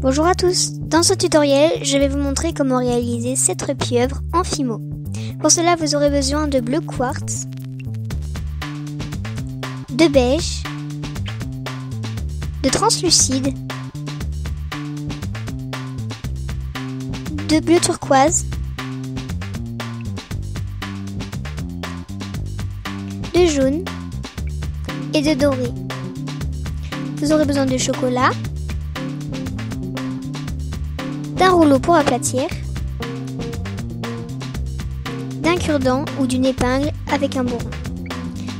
Bonjour à tous, dans ce tutoriel, je vais vous montrer comment réaliser cette pieuvre en Fimo. Pour cela, vous aurez besoin de bleu quartz, de beige, de translucide, de bleu turquoise, de jaune et de doré. Vous aurez besoin de chocolat, d'un rouleau pour aplatir, d'un cure-dent ou d'une épingle avec un bourron.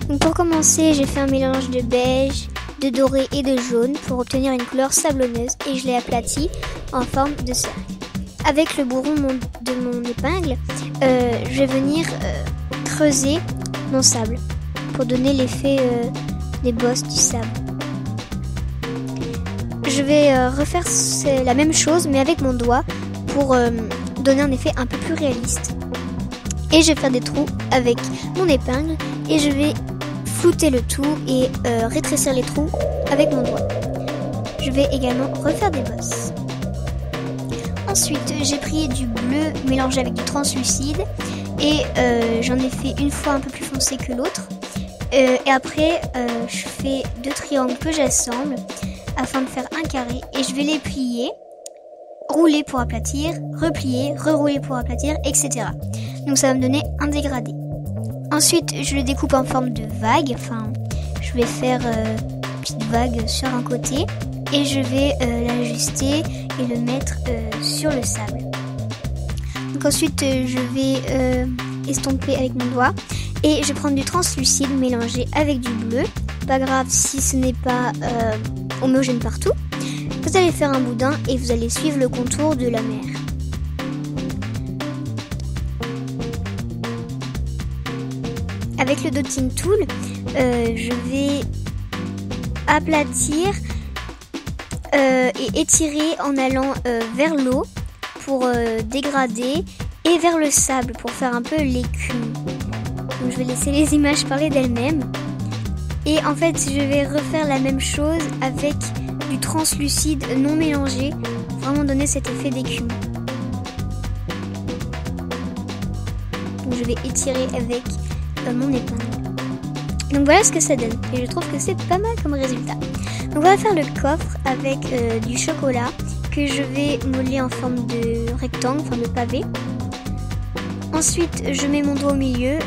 Donc pour commencer, j'ai fait un mélange de beige, de doré et de jaune pour obtenir une couleur sablonneuse et je l'ai aplati en forme de cercle. Avec le bourron de mon épingle, je vais venir creuser mon sable pour donner l'effet des bosses du sable. Je vais refaire la même chose mais avec mon doigt pour donner un effet un peu plus réaliste. Et je vais faire des trous avec mon épingle et je vais flouter le tout et rétrécir les trous avec mon doigt. Je vais également refaire des bosses. Ensuite, j'ai pris du bleu mélangé avec du translucide et j'en ai fait une fois un peu plus foncé que l'autre. Et après, je fais deux triangles que j'assemble afin de faire un carré et je vais les plier, rouler pour aplatir, replier, rerouler pour aplatir, etc. Donc ça va me donner un dégradé. Ensuite, je le découpe en forme de vague, enfin, je vais faire une petite vague sur un côté et je vais l'ajuster et le mettre sur le sable. Donc ensuite, je vais estomper avec mon doigt et je vais prendre du translucide mélangé avec du bleu. Pas grave si ce n'est pas homogène partout. Vous allez faire un boudin et vous allez suivre le contour de la mer. Avec le dotting tool, je vais aplatir et étirer en allant vers l'eau pour dégrader et vers le sable pour faire un peu l'écume. Donc je vais laisser les images parler d'elles-mêmes. Et en fait, je vais refaire la même chose avec du translucide non mélangé pour vraiment donner cet effet d'écume. Donc je vais étirer avec mon épingle. Donc voilà ce que ça donne. Et je trouve que c'est pas mal comme résultat. Donc on va faire le coffre avec du chocolat que je vais modeler en forme de rectangle, enfin de pavé. Ensuite, je mets mon doigt au milieu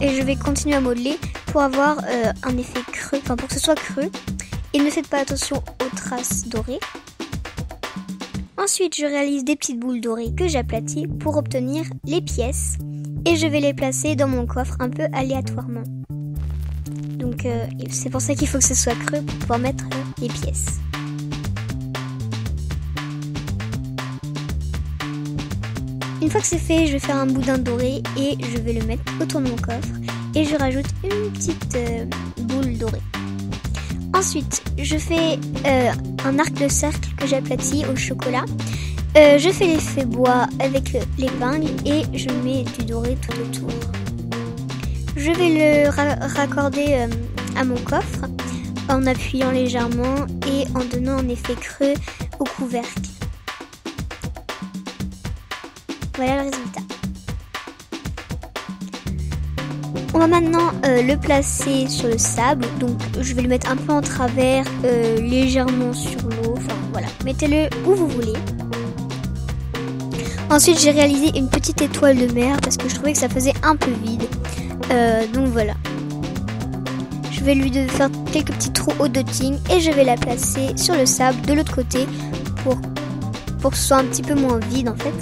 et je vais continuer à modeler pour avoir un effet creux, enfin pour que ce soit creux. Et ne faites pas attention aux traces dorées. Ensuite, je réalise des petites boules dorées que j'aplatis pour obtenir les pièces. Et je vais les placer dans mon coffre un peu aléatoirement. Donc c'est pour ça qu'il faut que ce soit creux pour pouvoir mettre les pièces. Une fois que c'est fait, je vais faire un boudin doré et je vais le mettre autour de mon coffre. Et je rajoute une petite boule dorée. Ensuite, je fais un arc de cercle que j'aplatis au chocolat. Je fais l'effet bois avec l'épingle et je mets du doré tout autour. Je vais le raccorder à mon coffre en appuyant légèrement et en donnant un effet creux au couvercle. Voilà le résultat. On va maintenant le placer sur le sable, donc je vais le mettre un peu en travers, légèrement sur l'eau, enfin voilà, mettez-le où vous voulez. Ensuite j'ai réalisé une petite étoile de mer parce que je trouvais que ça faisait un peu vide, donc voilà. Je vais lui faire quelques petits trous au dotting et je vais la placer sur le sable de l'autre côté pour que ce soit un petit peu moins vide en fait.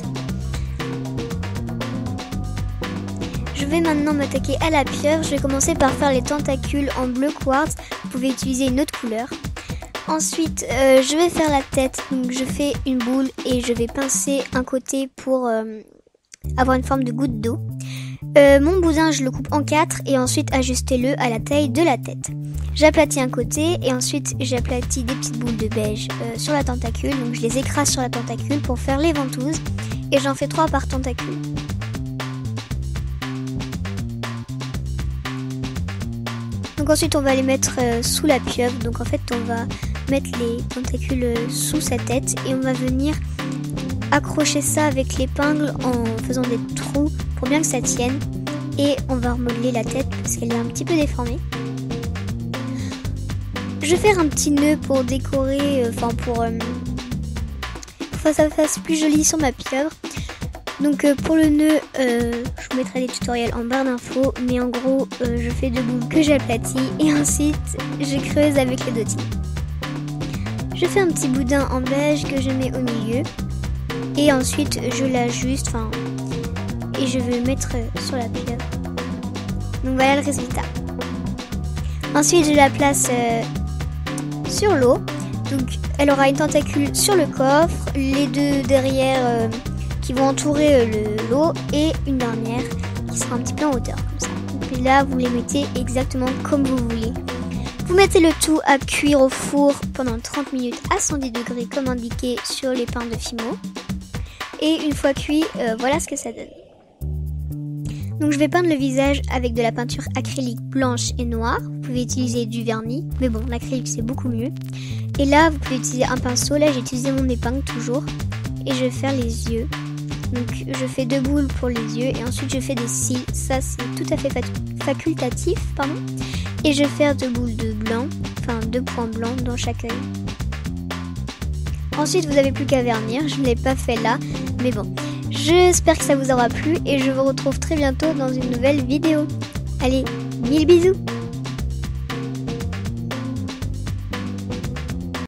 Je vais maintenant m'attaquer à la pieuvre. Je vais commencer par faire les tentacules en bleu quartz. Vous pouvez utiliser une autre couleur. Ensuite, je vais faire la tête. Donc, je fais une boule et je vais pincer un côté pour avoir une forme de goutte d'eau. Mon boudin, je le coupe en 4 et ensuite ajustez-le à la taille de la tête. J'aplatis un côté et ensuite j'aplatis des petites boules de beige sur la tentacule. Donc, je les écrase sur la tentacule pour faire les ventouses et j'en fais 3 par tentacule. Donc ensuite on va les mettre sous la pieuvre. Donc en fait on va mettre les tentacules sous sa tête et on va venir accrocher ça avec l'épingle en faisant des trous pour bien que ça tienne. Et on va remodeler la tête parce qu'elle est un petit peu déformée. Je vais faire un petit nœud pour décorer, pour que ça fasse plus joli sur ma pieuvre. Donc pour le nœud, je vous mettrai des tutoriels en barre d'infos, mais en gros, je fais 2 boules que j'aplatis et ensuite je creuse avec le dotting. Je fais un petit boudin en beige que je mets au milieu et ensuite je l'ajuste, et je vais le mettre sur la pieuvre. Donc voilà le résultat. Ensuite je la place sur l'eau. Donc elle aura une tentacule sur le coffre, les 2 derrière qui vont entourer l'eau et une dernière qui sera un petit peu en hauteur comme ça. Donc là vous les mettez exactement comme vous voulez. Vous mettez le tout à cuire au four pendant 30 minutes à 110 degrés comme indiqué sur les pains de Fimo. Et une fois cuit, voilà ce que ça donne. Donc je vais peindre le visage avec de la peinture acrylique blanche et noire. Vous pouvez utiliser du vernis, mais bon, l'acrylique c'est beaucoup mieux. Et là, vous pouvez utiliser un pinceau. Là, j'ai utilisé mon épingle toujours. Et je vais faire les yeux. Donc je fais 2 boules pour les yeux et ensuite je fais des cils. Ça c'est tout à fait facultatif, pardon. Et je vais faire 2 boules de blanc, 2 points blancs dans chaque œil. Ensuite, vous n'avez plus qu'à vernir. Je ne l'ai pas fait là, mais bon. J'espère que ça vous aura plu et je vous retrouve très bientôt dans une nouvelle vidéo. Allez, 1000 bisous!